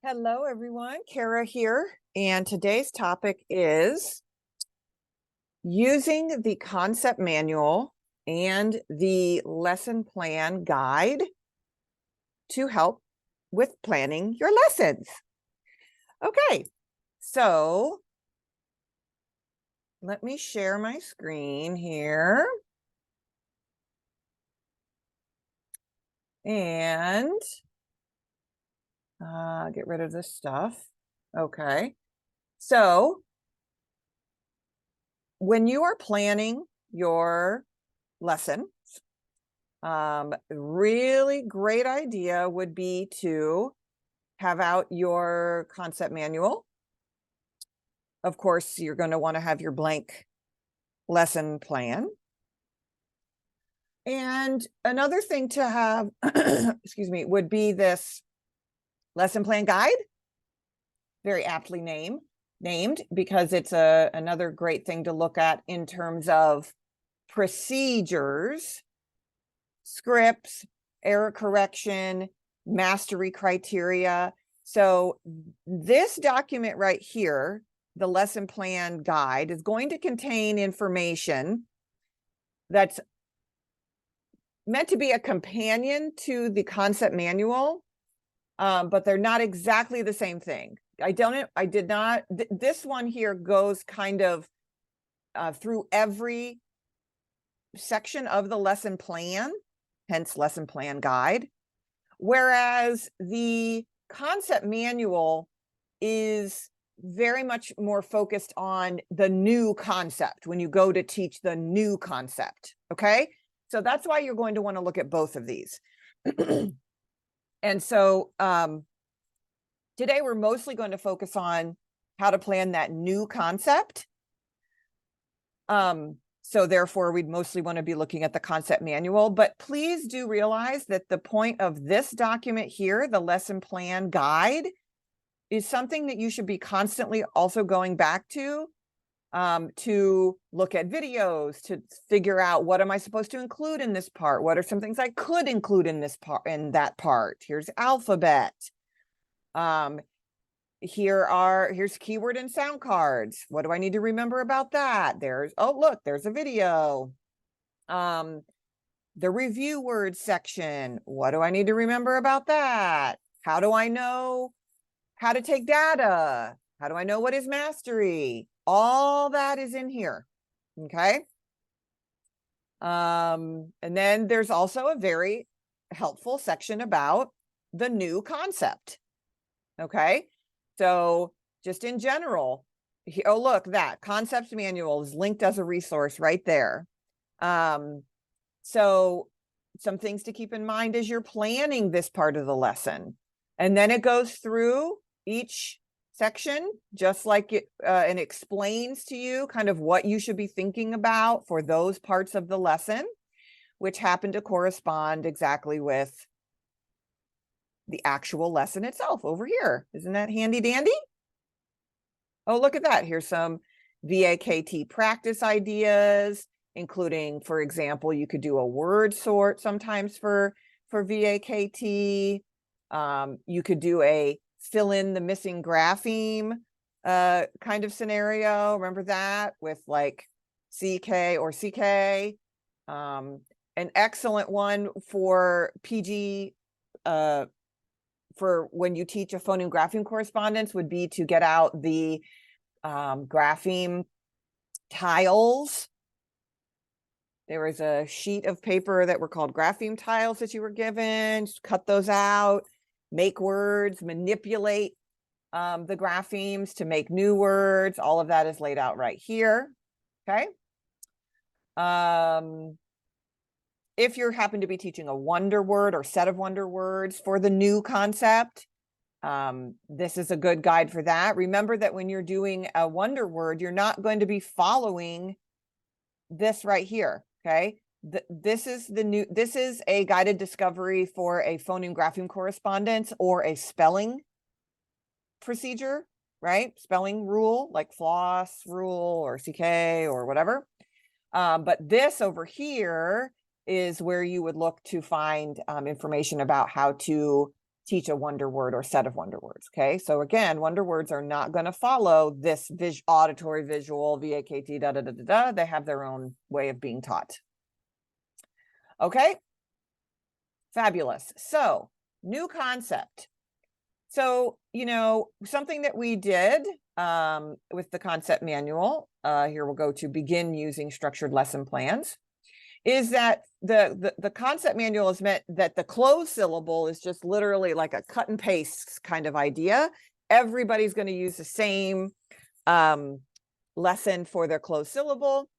Hello, everyone. Kara here, and today's topic is using the concept manual and the lesson plan guide to help with planning your lessons. Okay, so let me share my screen here. And get rid of this stuff. Okay, so when you are planning your lesson, really great idea would be to have out your concept manual. Of course, you're going to want to have your blank lesson plan. And another thing to have, excuse me, would be this lesson plan guide, very aptly named because it's another great thing to look at in terms of procedures, scripts, error correction, mastery criteria. So this document right here, the lesson plan guide, is going to contain information that's meant to be a companion to the concept manual, but they're not exactly the same thing. This one here goes kind of through every section of the lesson plan, hence lesson plan guide. Whereas the concept manual is very much more focused on the new concept when you go to teach the new concept. Okay, so that's why you're going to want to look at both of these. And so today we're mostly going to focus on how to plan that new concept. So therefore, we'd mostly want to be looking at the concept manual, but please do realize that the point of this document here, the lesson plan guide, is something that you should be constantly also going back to look at videos, to figure out what am I supposed to include in this part? What are some things I could include in this part, in that part? Here's alphabet. Here's keyword and sound cards. What do I need to remember about that? Oh, look, there's a video. The review words section. What do I need to remember about that? How do I know how to take data? How do I know what is mastery? All that is in here. Okay. And then there's also a very helpful section about the new concept. Okay. So just in general, oh, look, that concept manual is linked as a resource right there. So some things to keep in mind as you're planning this part of the lesson. And then it goes through each section, just like it, and explains to you kind of what you should be thinking about for those parts of the lesson, which happen to correspond exactly with the actual lesson itself over here. Isn't that handy dandy? Oh, look at that. Here's some VAKT practice ideas, including, for example, you could do a word sort sometimes for VAKT. You could do a fill in the missing grapheme kind of scenario. Remember that with like CK or CK. An excellent one for PG for when you teach a phoneme grapheme correspondence would be to get out the grapheme tiles. There was a sheet of paper that were called grapheme tiles that you were given. Just cut those out, make words, manipulate the graphemes to make new words. All of that is laid out right here. Okay. If you happen to be teaching a wonder word or set of wonder words for the new concept, this is a good guide for that. Remember that when you're doing a wonder word, you're not going to be following this right here. Okay. This is a guided discovery for a phoneme grapheme correspondence or a spelling procedure, right? Spelling rule like floss rule or CK or whatever. But this over here is where you would look to find information about how to teach a wonder word or set of wonder words. Okay, so again, wonder words are not going to follow this auditory, visual, VAKT, da da da da da. They have their own way of being taught. Okay, fabulous. So new concept. So, you know, something that we did with the concept manual, here we'll go to begin using structured lesson plans, is that the concept manual is meant that the closed syllable is just literally like a cut and paste kind of idea. Everybody's going to use the same lesson for their closed syllable.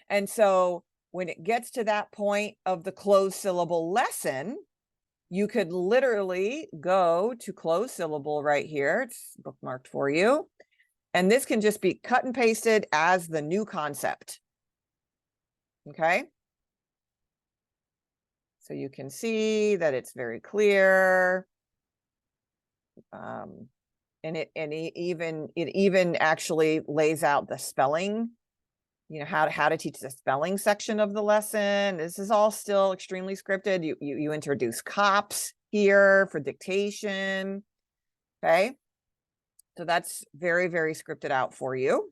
And so when it gets to that point of the closed syllable lesson, you could literally go to closed syllable right here. It's bookmarked for you. And this can just be cut and pasted as the new concept. Okay. So you can see that it's very clear. And it even actually lays out the spelling, you know, how to teach the spelling section of the lesson. This is all still extremely scripted. You introduce COPs here for dictation. Okay. So that's very, very scripted out for you.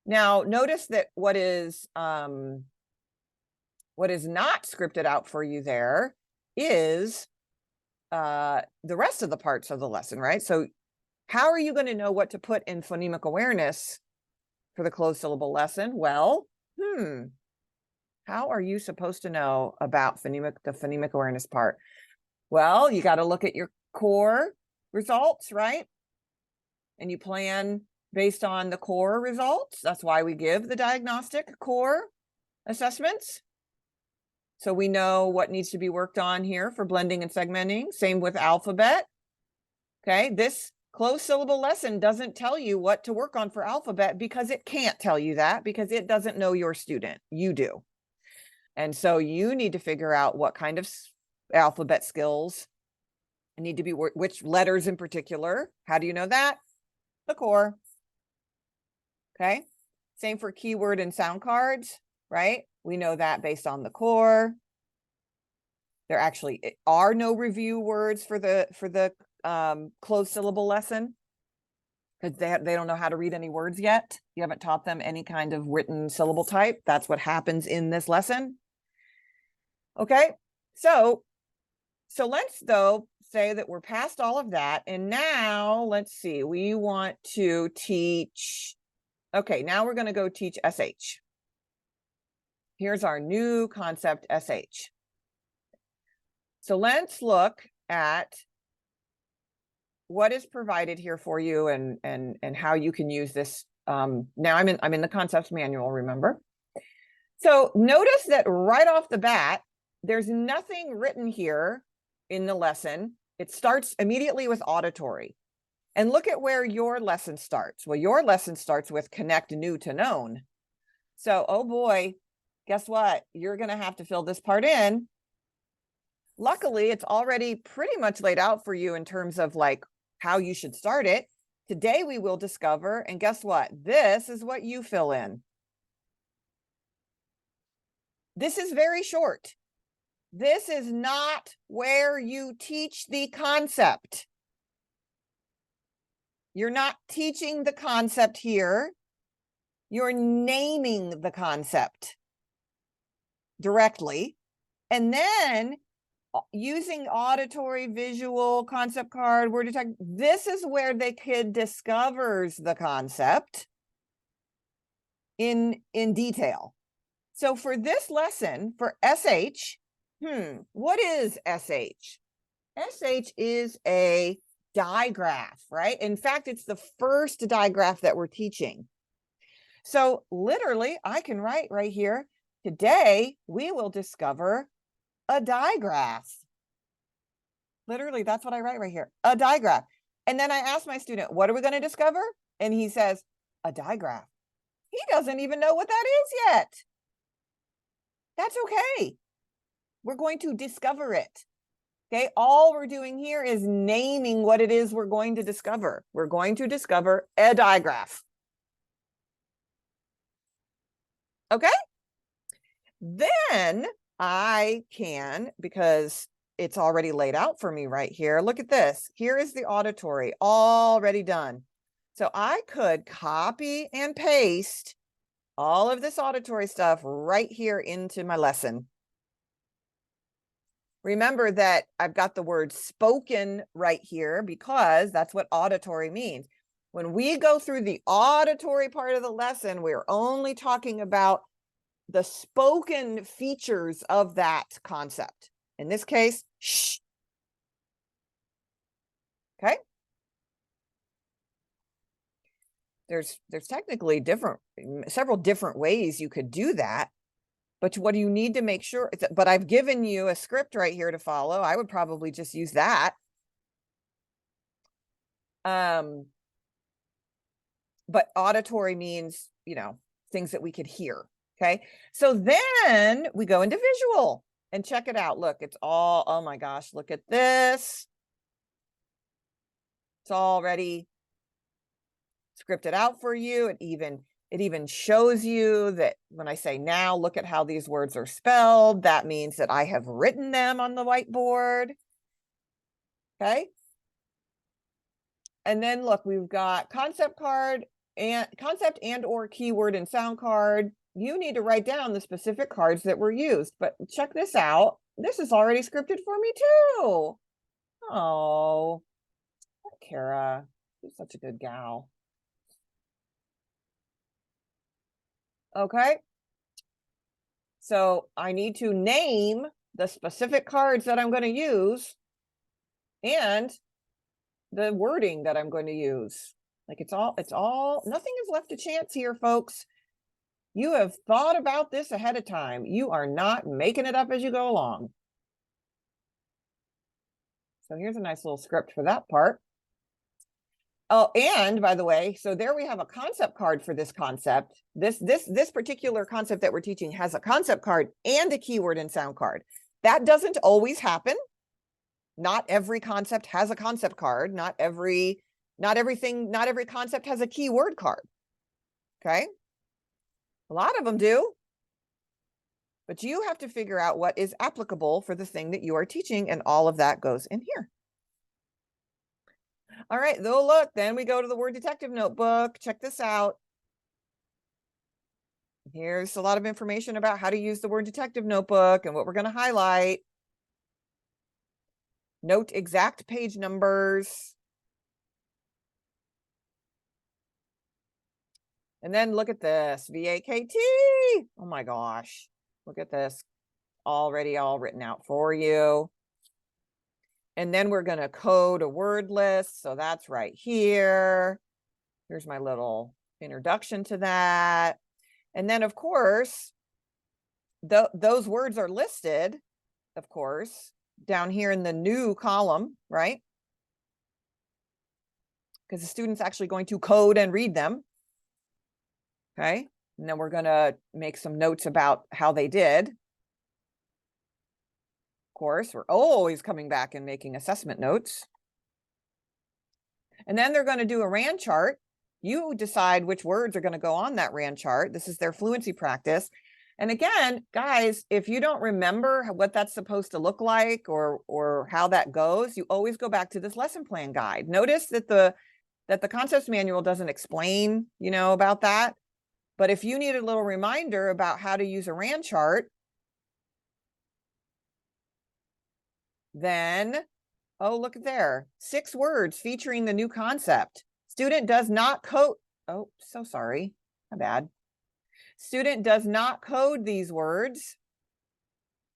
Now, notice that what is not scripted out for you there is the rest of the parts of the lesson, right? So how are you going to know what to put in phonemic awareness for the closed syllable lesson? Well, how are you supposed to know about the phonemic awareness part? Well, you got to look at your core results, right? And you plan based on the core results. That's why we give the diagnostic core assessments. So we know what needs to be worked on here for blending and segmenting. Same with alphabet. Okay, this closed syllable lesson doesn't tell you what to work on for alphabet because it can't tell you that because it doesn't know your student. You do. And so you need to figure out what kind of alphabet skills need to be, which letters in particular. How do you know that? The core. Okay. Same for keyword and sound cards, right? We know that based on the core. There actually are no review words for the closed syllable lesson because they don't know how to read any words yet. You haven't taught them any kind of written syllable type. That's what happens in this lesson. Okay, so let's though say that we're past all of that, and now let's see. We want to teach. Okay, now we're going to go teach SH. Here's our new concept, SH. So let's look at what is provided here for you and how you can use this. Now I'm in the concepts manual, remember? So notice that right off the bat, there's nothing written here in the lesson. It starts immediately with auditory. And look at where your lesson starts. Well, your lesson starts with connect new to known. So, oh boy, guess what? You're going to have to fill this part in. Luckily, it's already pretty much laid out for you in terms of like how you should start it. Today we will discover, and guess what? This is what you fill in. This is very short. This is not where you teach the concept. You're not teaching the concept here. You're naming the concept directly. And then using auditory, visual, concept card, word detect, this is where the kid discovers the concept in detail. So for this lesson, for SH, what is SH? SH is a digraph, right? In fact, it's the first digraph that we're teaching. So literally, I can write right here, today we will discover a digraph. Literally, that's what I write right here, a digraph. And then I ask my student, what are we going to discover? And he says, a digraph. He doesn't even know what that is yet. That's okay. We're going to discover it. Okay, all we're doing here is naming what it is we're going to discover. We're going to discover a digraph. Okay? Then I can, because it's already laid out for me right here. Look at this. Here is the auditory already done. So I could copy and paste all of this auditory stuff right here into my lesson. Remember that I've got the word spoken right here because that's what auditory means. When we go through the auditory part of the lesson, we're only talking about the spoken features of that concept. In this case, shh. Okay. There's technically several different ways you could do that. But what do you need to make sure? But I've given you a script right here to follow. I would probably just use that. But auditory means, you know, things that we could hear. Okay. So then we go into visual and check it out. Look, it's all, oh my gosh, look at this. It's already scripted out for you. It even shows you that when I say now, look at how these words are spelled. That means that I have written them on the whiteboard. Okay. And then look, we've got concept and or keyword and sound card. You need to write down the specific cards that were used, but check this out. This is already scripted for me too. Oh, Kara, you're such a good gal. Okay. So I need to name the specific cards that I'm going to use and the wording that I'm going to use. Like it's all, nothing is left to chance here, folks. You have thought about this ahead of time. You are not making it up as you go along. So here's a nice little script for that part. Oh, and by the way, so there we have a concept card for this concept. This particular concept that we're teaching has a concept card and a keyword and sound card. That doesn't always happen. Not every concept has a concept card. Not every concept has a keyword card. Okay. A lot of them do. But you have to figure out what is applicable for the thing that you are teaching, and all of that goes in here. All right, though, look, then we go to the Word Detective Notebook. Check this out. Here's a lot of information about how to use the Word Detective Notebook and what we're going to highlight. Note exact page numbers. And then look at this, VAKT. Oh my gosh, look at this, already all written out for you. And then we're going to code a word list. So that's right here. Here's my little introduction to that. And then, of course, those words are listed, of course, down here in the new column, right? Because the student's actually going to code and read them. Okay. And then we're going to make some notes about how they did. Course, we're always coming back and making assessment notes. And then they're going to do a RAND chart. You decide which words are going to go on that RAND chart. This is their fluency practice. And again, guys, if you don't remember what that's supposed to look like or how that goes, you always go back to this lesson plan guide. Notice that the concepts manual doesn't explain, you know, about that. But if you need a little reminder about how to use a RAND chart, then, oh, look at there, 6 words featuring the new concept. Student does not code. Oh, so sorry. My bad. Student does not code these words.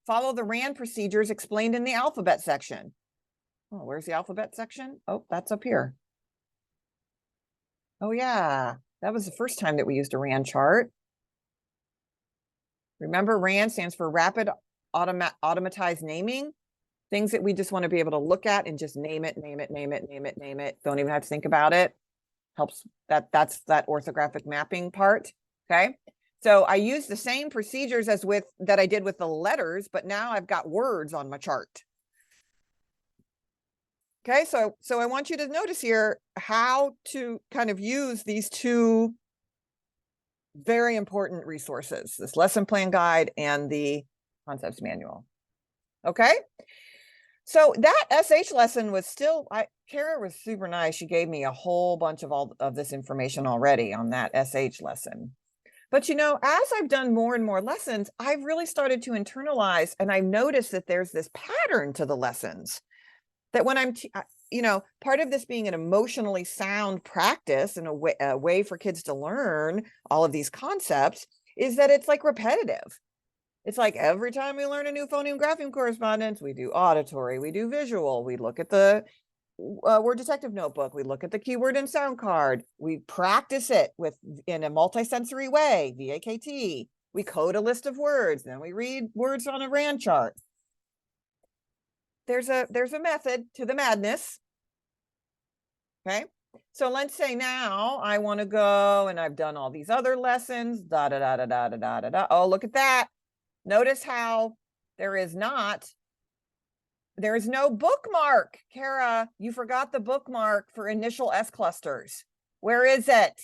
Follow the RAND procedures explained in the alphabet section. Oh, where's the alphabet section? Oh, that's up here. Oh, yeah. That was the first time that we used a RAND chart. Remember, RAND stands for Rapid Automatized Naming. Things that we just want to be able to look at and just name it. Don't even have to think about it. Helps that's that orthographic mapping part. Okay. So I use the same procedures as that I did with the letters, but now I've got words on my chart. Okay. So I want you to notice here how to kind of use these two very important resources, this lesson plan guide and the concepts manual. Okay. So that SH lesson was still, Kara was super nice. She gave me a whole bunch of all of this information already on that SH lesson. But you know, as I've done more and more lessons, I've really started to internalize, and I've noticed that there's this pattern to the lessons that when I'm, you know, part of this being an emotionally sound practice and a way for kids to learn all of these concepts is that it's like repetitive. It's like every time we learn a new phoneme grapheme correspondence, we do auditory, we do visual, we look at the Word Detective Notebook, we look at the keyword and sound card, we practice it in a multisensory way, VAKT, we code a list of words, then we read words on a RAND chart. There's a method to the madness. Okay. So let's say now I want to go and I've done all these other lessons, da da da da da da da da da. Oh, look at that. Notice how there is no bookmark. Kara, you forgot the bookmark for initial S clusters. Where is it?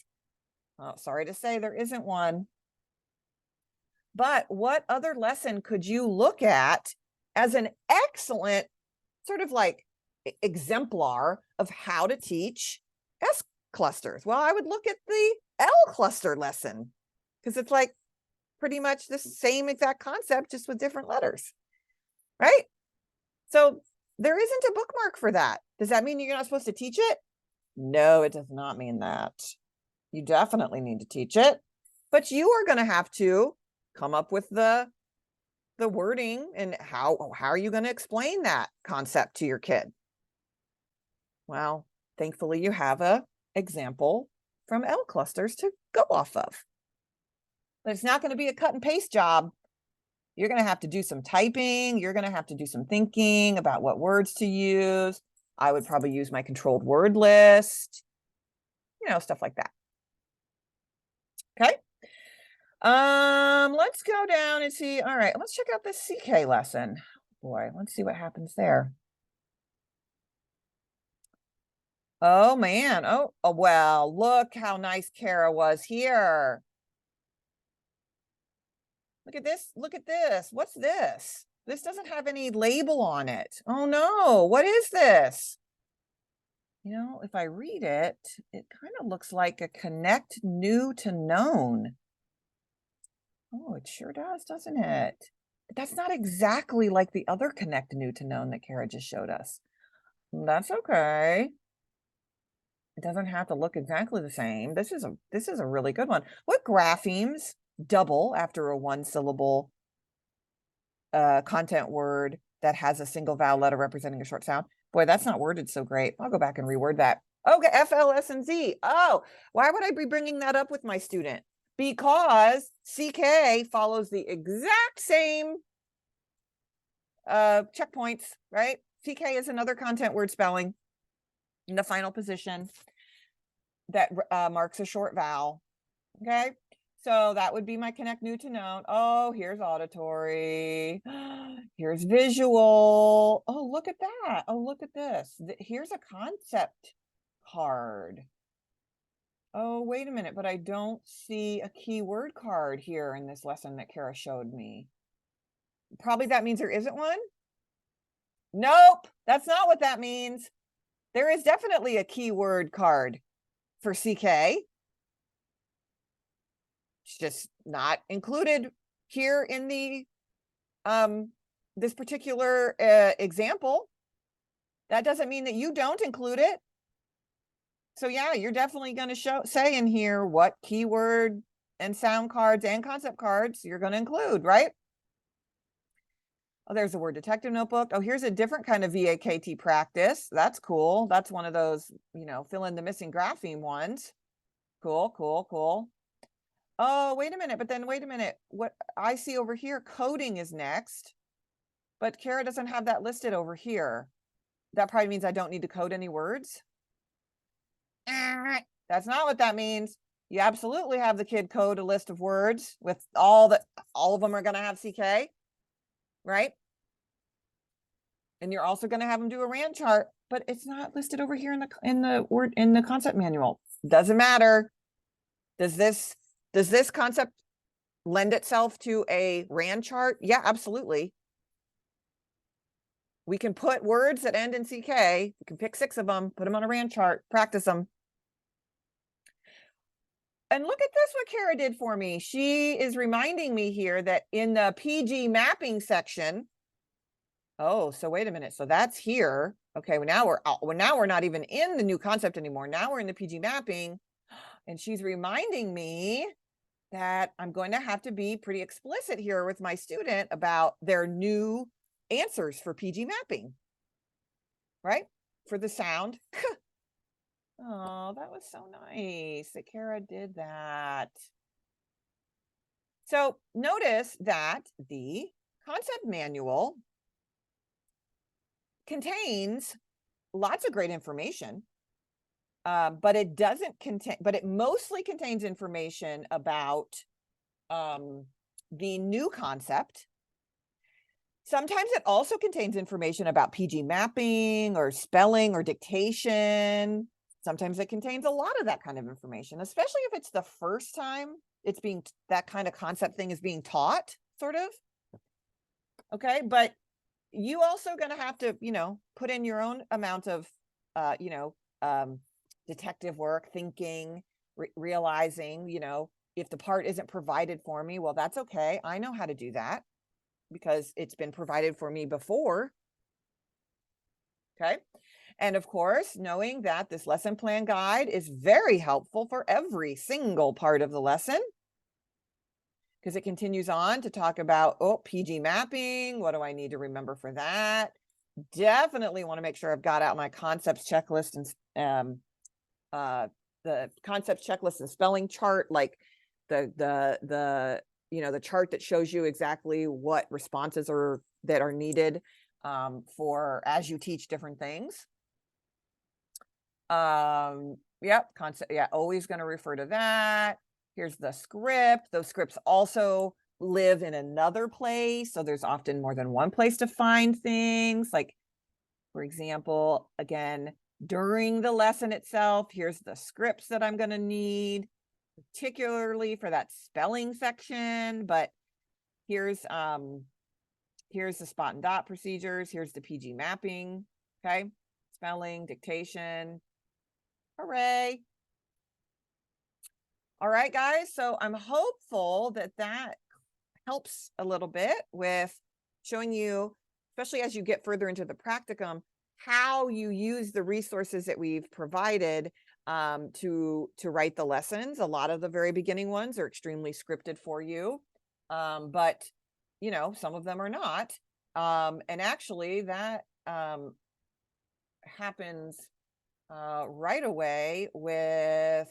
Oh, sorry to say there isn't one. But what other lesson could you look at as an excellent sort of like exemplar of how to teach S clusters? Well, I would look at the L cluster lesson because it's like pretty much the same exact concept, just with different letters, right? So there isn't a bookmark for that. Does that mean you're not supposed to teach it? No, it does not mean that. You definitely need to teach it, but you are going to have to come up with the wording and how are you going to explain that concept to your kid? Well, thankfully you have a example from L clusters to go off of. But it's not going to be a cut and paste job. You're going to have to do some typing. You're going to have to do some thinking about what words to use. I would probably use my controlled word list, you know, stuff like that. Okay. Let's go down and see. All right, let's check out this CK lesson. Boy, let's see what happens there. Oh man. Oh, well, look how nice Kara was here. Look at this. Look at this. What's this? This doesn't have any label on it. Oh no, what is this? You know, if I read it, it kind of looks like a connect new to known. Oh, it sure does, doesn't it? That's not exactly like the other connect new to known that Kara just showed us. That's okay. It doesn't have to look exactly the same. This is a really good one. What graphemes double after a one syllable content word that has a single vowel letter representing a short sound? Boy, that's not worded so great. I'll go back and reword that. Okay, F, L, S, and Z. Oh, why would I be bringing that up with my student? Because CK follows the exact same checkpoints, right? CK is another content word spelling in the final position that marks a short vowel. Okay, so that would be my connect new to known. Oh, here's auditory. Here's visual. Oh, look at that. Oh, look at this. Here's a concept card. Oh, wait a minute, but I don't see a keyword card here in this lesson that Kara showed me. Probably that means there isn't one. Nope, that's not what that means. There is definitely a keyword card for CK. It's just not included here in the this particular example. That doesn't mean that you don't include it. So yeah, you're definitely going to say in here what keyword and sound cards and concept cards you're going to include, right? Oh, there's a Word Detective Notebook. Oh, here's a different kind of VAKT practice. That's cool. That's one of those, you know, fill in the missing grapheme ones. Cool, cool, cool. Oh, wait a minute. But then wait a minute. What I see over here, coding is next. But Kara doesn't have that listed over here. That probably means I don't need to code any words. That's not what that means. You absolutely have the kid code a list of words with all of them are going to have CK, right? And you're also going to have them do a RAND chart, but it's not listed over here in the concept manual. Doesn't matter. Does this concept lend itself to a RAND chart? Yeah, absolutely. We can put words that end in CK. We can pick 6 of them, put them on a RAND chart, practice them. And look at this, what Kara did for me. She is reminding me here that in the PG mapping section, oh, so wait a minute. So that's here. Okay, well, now we're not even in the new concept anymore. Now we're in the PG mapping. And she's reminding me that I'm going to have to be pretty explicit here with my student about their new answers for PG mapping, right? For the sound. Oh, that was so nice that Kara did that. So notice that the concept manual contains lots of great information, but it mostly contains information about the new concept. Sometimes it also contains information about PG mapping or spelling or dictation. Sometimes it contains a lot of that kind of information, especially if it's the first time that kind of concept thing is being taught, sort of. Okay, but you also going to have to, put in your own amount of, detective work, thinking, realizing, if the part isn't provided for me, well, that's okay. I know how to do that because it's been provided for me before. Okay. And of course, knowing that this lesson plan guide is very helpful for every single part of the lesson, because it continues on to talk about, PG mapping. What do I need to remember for that? Definitely want to make sure I've got out my concepts checklist and the concepts checklist and spelling chart, like the chart that shows you exactly what responses that are needed for as you teach different things. Concept. Yeah, always going to refer to that. Here's the script. Those scripts also live in another place. So there's often more than one place to find things. Like, for example, again, during the lesson itself, here's the scripts that I'm going to need, particularly for that spelling section. But here's the spot and dot procedures. Here's the PG mapping. Okay. Spelling, dictation. Hooray. All right, guys. So I'm hopeful that helps a little bit with showing you, especially as you get further into the practicum, how you use the resources that we've provided to write the lessons. A lot of the very beginning ones are extremely scripted for you, but some of them are not. And actually that happens right away with,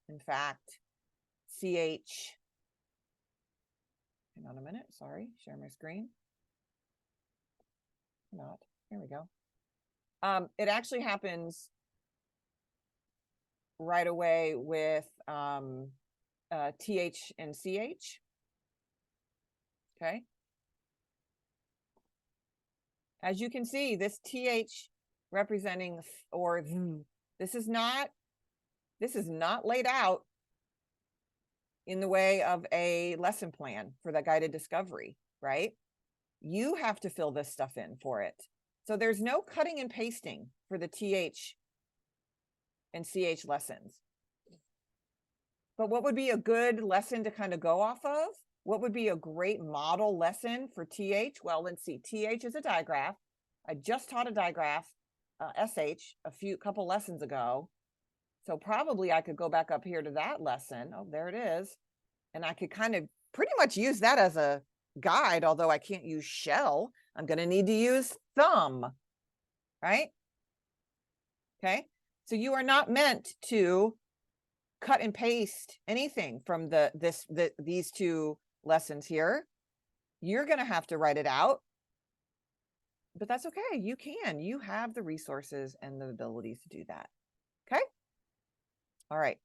in fact, CH. Hang on a minute. Sorry, share my screen. Not. Here we go. It actually happens right away with TH and CH. Okay. As you can see, this TH representing this is not laid out in the way of a lesson plan for the guided discovery, right? You have to fill this stuff in for it. So there's no cutting and pasting for the TH and CH lessons. But what would be a good lesson to kind of go off of? What would be a great model lesson for TH? Well, let's see. TH is a digraph. I just taught a digraph, SH, couple lessons ago. So probably I could go back up here to that lesson. Oh, there it is. And I could kind of pretty much use that as a guide, although I can't use shell. I'm going to need to use thumb, right? Okay. So you are not meant to cut and paste anything from these two lessons here. You're going to have to write it out, but that's okay. You have the resources and the abilities to do that. Okay. All right.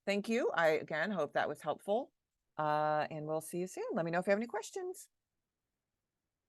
Thank you. I, again, hope that was helpful. And we'll see you soon. Let me know if you have any questions.